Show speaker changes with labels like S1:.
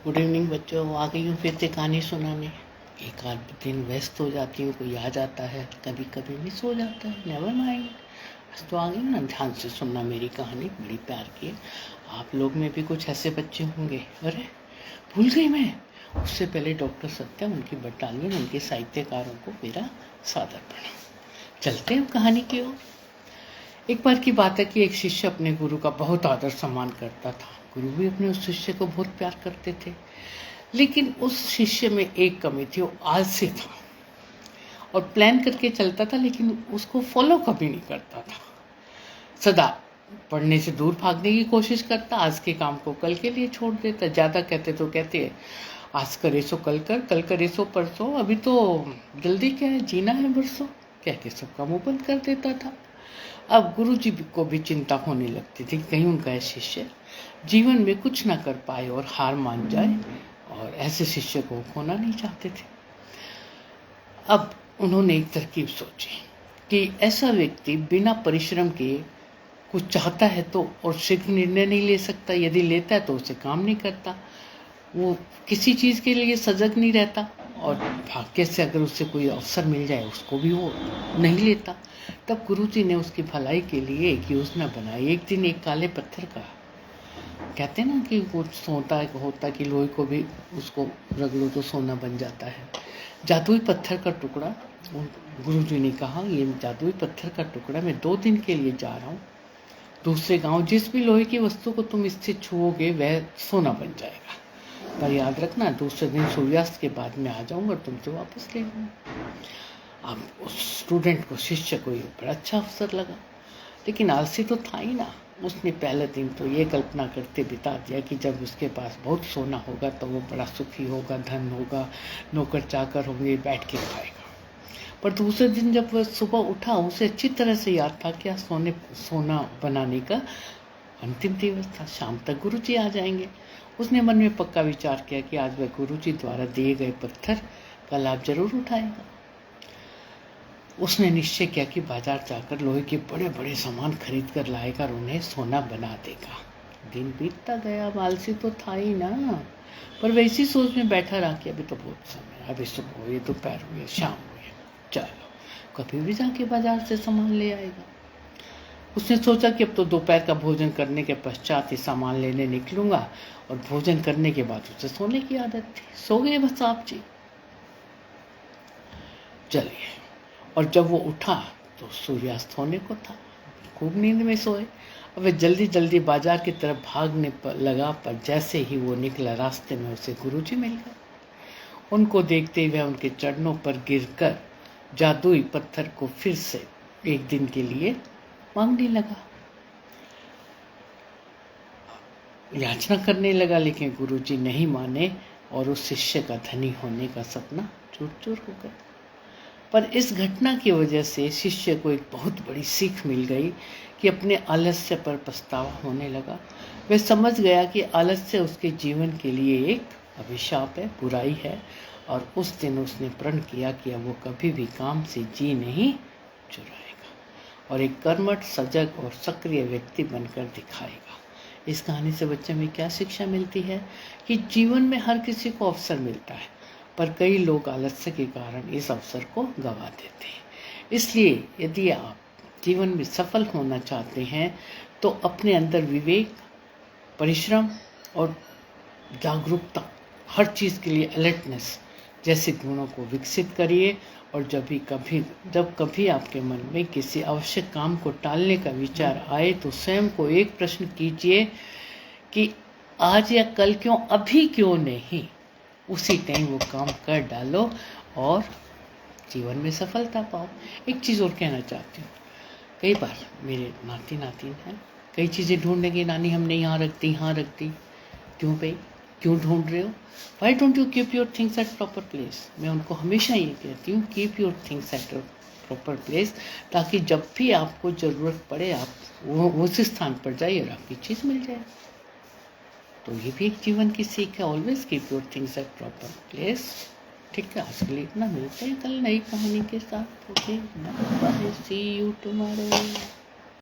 S1: Good evening बच्चों, आ गई हूँ फिर से कहानी सुनाने। एक आध दिन व्यस्त हो जाती हूँ, कोई आ जाता है, कभी कभी मिस हो जाता है, नेवर माइंड। आज तो आ गई ना, ध्यान से सुनना मेरी कहानी, बड़ी प्यार की है। आप लोग में भी कुछ ऐसे बच्चे होंगे। अरे भूल गई मैं, उससे पहले डॉक्टर सत्यम, उनकी बटालियन, उनके साहित्यकारों को मेरा सादर प्रणाम। चलते हैं कहानी की ओर। एक बार की बात है कि एक शिष्य अपने गुरु का बहुत आदर सम्मान करता था। गुरु भी अपने उस शिष्य को बहुत प्यार करते थे, लेकिन उस शिष्य में एक कमी थी, वो आलसी था और प्लान करके चलता था, लेकिन उसको फॉलो कभी नहीं करता था। सदा पढ़ने से दूर भागने की कोशिश करता, आज के काम को कल के लिए छोड़ देता। ज़्यादा कहते तो कहते आज करे सो कल करे सो परसों, अभी तो जल्दी क्या है, जीना है बरसों, कह के सबका मुंह बंद कर देता था। अब गुरुजी को भी चिंता होने लगती थी कि कहीं उनका शिष्य जीवन में कुछ ना कर पाए और हार मान जाए, और ऐसे शिष्य को खोना नहीं चाहते थे। अब उन्होंने एक तरकीब सोची कि ऐसा व्यक्ति बिना परिश्रम के कुछ चाहता है तो और शीघ्र निर्णय नहीं ले सकता, यदि लेता है तो उसे काम नहीं करता, वो किसी चीज़ के लिए सजग नहीं रहता, और भाग्य से अगर उससे कोई अवसर मिल जाए उसको भी वो नहीं लेता। तब गुरुजी ने उसकी भलाई के लिए एक योजना बनाई। एक दिन एक काले पत्थर का, कहते हैं ना कि वो सोता होता कि लोहे को भी उसको रगड़ लो तो सोना बन जाता है, जादुई पत्थर का टुकड़ा। गुरुजी ने कहा, ये जादुई पत्थर का टुकड़ा मैं 2 दिन के लिए जा रहा हूँ दूसरे गांव, जिस भी लोहे की वस्तु को तुम इससे छुओगे वह सोना बन जाएगा, पर याद रखना दूसरे दिन सूर्यास्त के बाद में आ जाऊंगा और तुमसे वापस ले लूँगा। अब उस स्टूडेंट को, शिष्य को, ये बड़ा अच्छा अवसर लगा, लेकिन आलसी तो था ही ना। उसने पहले दिन तो ये कल्पना करते बिता दिया कि जब उसके पास बहुत सोना होगा तो वो बड़ा सुखी होगा, धन होगा, नौकर चाकर होंगे, बैठ के खाएगा। पर दूसरे दिन जब वह सुबह उठा, उसे अच्छी तरह से याद था कि आज सोना बनाने का अंतिम दिवस था, शाम तक गुरुजी आ जाएंगे। उसने मन में पक्का विचार किया कि आज वह गुरुजी द्वारा दिए गए पत्थर का लाभ जरूर उठाएगा। उसने निश्चय किया कि बाजार जाकर लोहे के बड़े बड़े सामान खरीद कर लाएगा और उन्हें सोना बना देगा। दिन बीतता गया, अब आलसी तो था ही ना, पर वैसी सोच में बैठा रहा कि अभी तो बहुत समय, अभी सुबह हुई, दोपहर हुई, शाम हुई, चलो कभी भी जाके बाजार से सामान ले आएगा। उसने सोचा कि अब तो दोपहर का भोजन करने के पश्चात ही सामान लेने निकलूंगा, और भोजन करने के बाद उसे सोने की आदत थी। सो गए बस आप जी। चलिए, और जब वो उठा तो सूर्यास्त होने को था, खूब नींद में सोए। अब वह जल्दी जल्दी बाजार की तरफ भागने पर लगा, पर जैसे ही वो निकला, रास्ते में उसे गुरुजी मिल गए। उनको देखते ही वह उनके चरणों पर गिरकर जादुई पत्थर को फिर से एक दिन के लिए मांगने लगा, याचना करने लगा, लेकिन गुरुजी नहीं माने और उस शिष्य का धनी होने का सपना चूर चूर हो गया। पर इस घटना की वजह से शिष्य को एक बहुत बड़ी सीख मिल गई कि अपने आलस्य पर पछतावा होने लगा। वह समझ गया कि आलस्य उसके जीवन के लिए एक अभिशाप है, बुराई है, और उस दिन उसने प्रण किया कि अब वो कभी भी काम से जी नहीं चुराएगा और एक कर्मठ, सजग और सक्रिय व्यक्ति बनकर दिखाएगा। इस कहानी से बच्चे में क्या शिक्षा मिलती है कि जीवन में हर किसी को अवसर मिलता है, पर कई लोग आलस्य के कारण इस अवसर को गंवा देते हैं। इसलिए यदि आप जीवन में सफल होना चाहते हैं तो अपने अंदर विवेक, परिश्रम और जागरूकता, हर चीज़ के लिए अलर्टनेस जैसे गुणों को विकसित करिए। और जब कभी आपके मन में किसी आवश्यक काम को टालने का विचार आए तो स्वयं को एक प्रश्न कीजिए कि आज या कल क्यों, अभी क्यों नहीं। उसी टाइम वो काम कर डालो और जीवन में सफलता पाओ। एक चीज़ और कहना चाहती हूँ, कई बार मेरे नाती नातिन हैं, कई चीज़ें ढूंढने की, नानी हमने यहाँ रख दी, यहाँ रख दी, क्यों भाई, क्यों ढूंढ रहे हो? Why don't you keep your things at proper place. मैं उनको हमेशा ये कहती हूँ, keep your things at proper place, ताकि जब भी आपको ज़रूरत पड़े आप वो उस स्थान पर जाइए और आपकी चीज़ मिल जाए। तो ये भी एक जीवन की सीख है, always keep your things at proper place. ठीक है, आज के लिए इतना, मिलते हैं कल नई कहानी के साथ। Okay, bye, see you tomorrow.